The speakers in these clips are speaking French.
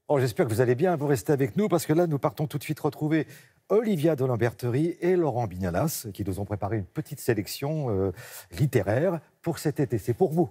Oh, j'espère que vous allez bien, vous restez avec nous parce que là, nous partons tout de suite retrouver Olivia de Lamberterie et Laurent Bignalas qui nous ont préparé une petite sélection littéraire pour cet été. C'est pour vous.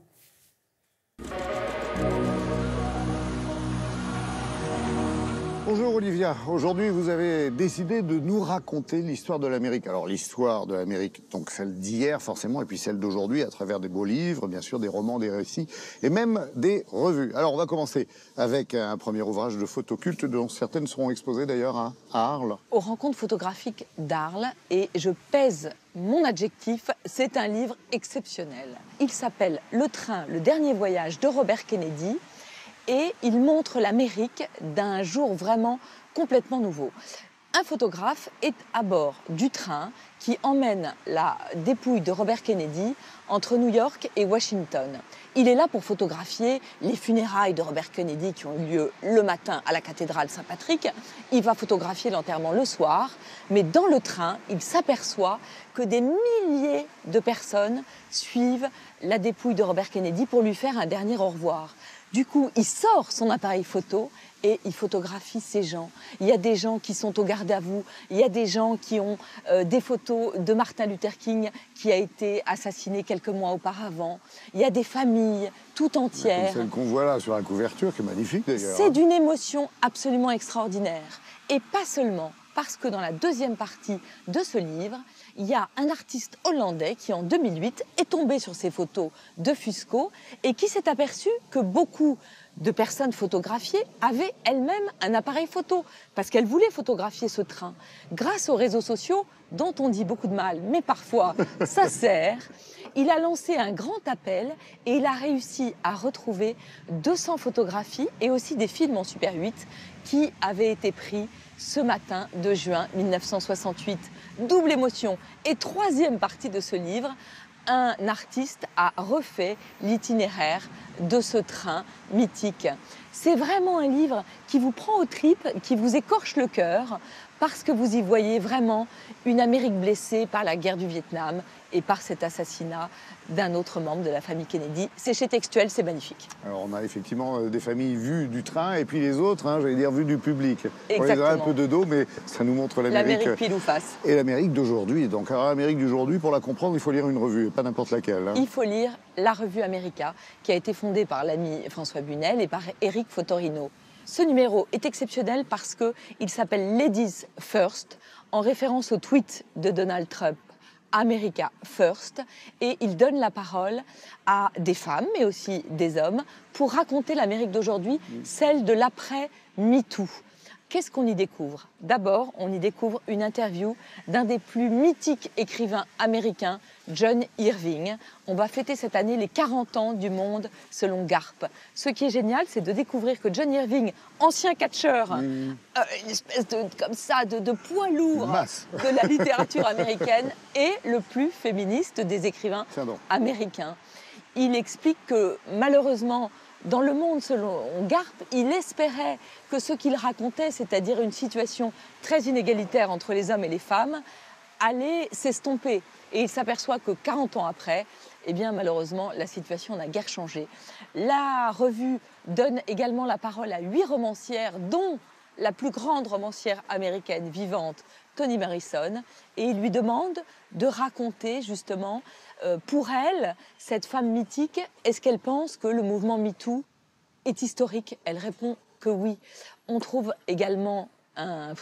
Bonjour Olivia, aujourd'hui vous avez décidé de nous raconter l'histoire de l'Amérique. Alors l'histoire de l'Amérique, donc celle d'hier forcément, et puis celle d'aujourd'hui à travers des beaux livres, bien sûr des romans, des récits, et même des revues. Alors on va commencer avec un premier ouvrage de photo culte dont certaines seront exposées d'ailleurs à Arles. Aux rencontres photographiques d'Arles, et je pèse mon adjectif, c'est un livre exceptionnel. Il s'appelle Le train, le dernier voyage de Robert Kennedy. Et il montre l'Amérique d'un jour vraiment complètement nouveau. Un photographe est à bord du train qui emmène la dépouille de Robert Kennedy entre New York et Washington. Il est là pour photographier les funérailles de Robert Kennedy qui ont eu lieu le matin à la cathédrale Saint-Patrick. Il va photographier l'enterrement le soir, mais dans le train, il s'aperçoit que des milliers de personnes suivent la dépouille de Robert Kennedy pour lui faire un dernier au revoir. Du coup, il sort son appareil photo et il photographie ces gens. Il y a des gens qui sont au garde à vous, il y a des gens qui ont des photos de Martin Luther King qui a été assassiné quelques mois auparavant. Il y a des familles tout entières. Comme celle qu'on voit là sur la couverture, qui est magnifique d'ailleurs. C'est d'une émotion absolument extraordinaire. Et pas seulement, parce que dans la deuxième partie de ce livre, il y a un artiste hollandais qui, en 2008, est tombé sur ces photos de Fusco et qui s'est aperçu que beaucoup de personnes photographiées avaient elles-mêmes un appareil photo parce qu'elles voulaient photographier ce train. Grâce aux réseaux sociaux, dont on dit beaucoup de mal, mais parfois ça sert, il a lancé un grand appel et il a réussi à retrouver 200 photographies et aussi des films en Super 8 qui avaient été pris ce matin de juin 1968. Double émotion. Et troisième partie de ce livre, un artiste a refait l'itinéraire de ce train mythique. C'est vraiment un livre qui vous prend aux tripes, qui vous écorche le cœur, parce que vous y voyez vraiment une Amérique blessée par la guerre du Vietnam et par cet assassinat d'un autre membre de la famille Kennedy. C'est chez Textuel, c'est magnifique. Alors on a effectivement des familles vues du train et puis les autres, j'allais dire vues du public. Exactement. On les a un peu de dos, mais ça nous montre l'Amérique. L'Amérique pile ou face. Et l'Amérique d'aujourd'hui. Donc alors l'Amérique d'aujourd'hui, pour la comprendre, il faut lire une revue, et pas n'importe laquelle. Il faut lire la revue America, qui a été fondée par l'ami François Bunel et par Eric Fotorino. Ce numéro est exceptionnel parce qu'il s'appelle Ladies First, en référence au tweet de Donald Trump. America First, et il donne la parole à des femmes, mais aussi des hommes, pour raconter l'Amérique d'aujourd'hui, celle de l'après-MeToo. Qu'est-ce qu'on y découvre? D'abord, on y découvre une interview d'un des plus mythiques écrivains américains, John Irving. On va fêter cette année les 40 ans du monde selon Garp. Ce qui est génial, c'est de découvrir que John Irving, ancien catcheur, une espèce de poids lourd de la littérature américaine, est le plus féministe des écrivains américains. Il explique que malheureusement, dans le monde, selon Garp, il espérait que ce qu'il racontait, c'est-à-dire une situation très inégalitaire entre les hommes et les femmes, allait s'estomper. Et il s'aperçoit que 40 ans après, eh bien, malheureusement, la situation n'a guère changé. La revue donne également la parole à 8 romancières, dont la plus grande romancière américaine vivante, Toni Morrison, et il lui demande de raconter justement pour elle, cette femme mythique, est-ce qu'elle pense que le mouvement MeToo est historique? Elle répond que oui. On trouve également un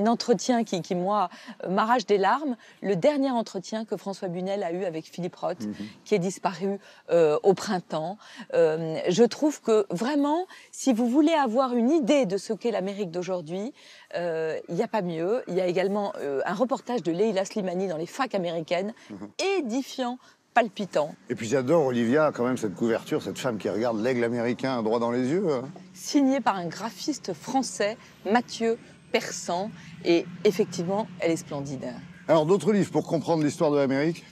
entretien qui moi, m'arrache des larmes, le dernier entretien que François Bunel a eu avec Philippe Roth, qui est disparu au printemps. Je trouve que vraiment, si vous voulez avoir une idée de ce qu'est l'Amérique d'aujourd'hui, il n'y a pas mieux. Il y a également un reportage de Leila Slimani dans les facs américaines, édifiant, palpitant. Et puis j'adore, Olivia, quand même, cette couverture, cette femme qui regarde l'aigle américain droit dans les yeux. Signée par un graphiste français, Mathieu Persan, et effectivement, elle est splendide. Alors, d'autres livres pour comprendre l'histoire de l'Amérique?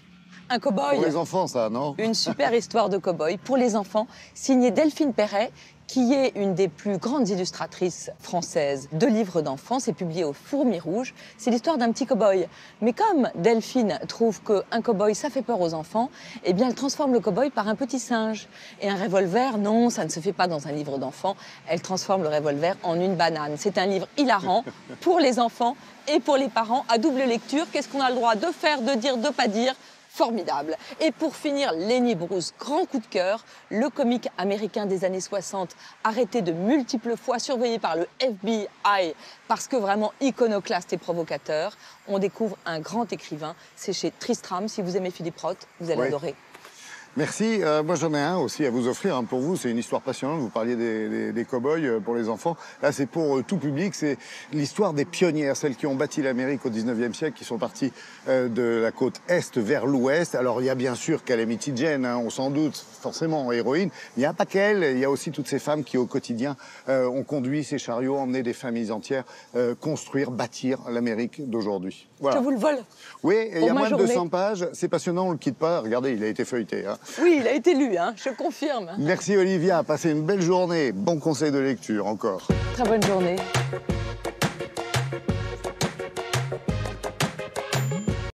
Un cow-boy. Pour les enfants, ça, non? Une super histoire de cow-boy pour les enfants, signée Delphine Perret, qui est une des plus grandes illustratrices françaises de livres d'enfants. C'est publié au Fourmi Rouge. C'est l'histoire d'un petit cow-boy. Mais comme Delphine trouve qu'un cow-boy, ça fait peur aux enfants, eh bien, elle transforme le cow-boy par un petit singe. Et un revolver, non, ça ne se fait pas dans un livre d'enfants. Elle transforme le revolver en une banane. C'est un livre hilarant pour les enfants et pour les parents, à double lecture. Qu'est-ce qu'on a le droit de faire, de dire, de pas dire? Formidable. Et pour finir, Lenny Bruce, grand coup de cœur, le comique américain des années 60, arrêté de multiples fois, surveillé par le FBI, parce que vraiment iconoclaste et provocateur. On découvre un grand écrivain, c'est chez Tristram. Si vous aimez Philippe Roth, vous allez adorer. Merci. Moi, j'en ai un aussi à vous offrir. Pour vous, c'est une histoire passionnante. Vous parliez des cow-boys pour les enfants. Là, c'est pour tout public. C'est l'histoire des pionnières, celles qui ont bâti l'Amérique au 19e siècle, qui sont parties de la côte Est vers l'Ouest. Alors, il y a bien sûr Calamity Jane, on s'en doute, forcément, héroïne. Il n'y a pas qu'elle. Il y a aussi toutes ces femmes qui, au quotidien, ont conduit ces chariots, emmené des familles entières, construire, bâtir l'Amérique d'aujourd'hui. Voilà. Je vous le vole. Oui, il y a moins de 200 pages. C'est passionnant, on ne le quitte pas. Regardez, il a été feuilleté. Oui, il a été lu, je confirme. Merci Olivia, passez une belle journée. Bon conseil de lecture encore. Très bonne journée.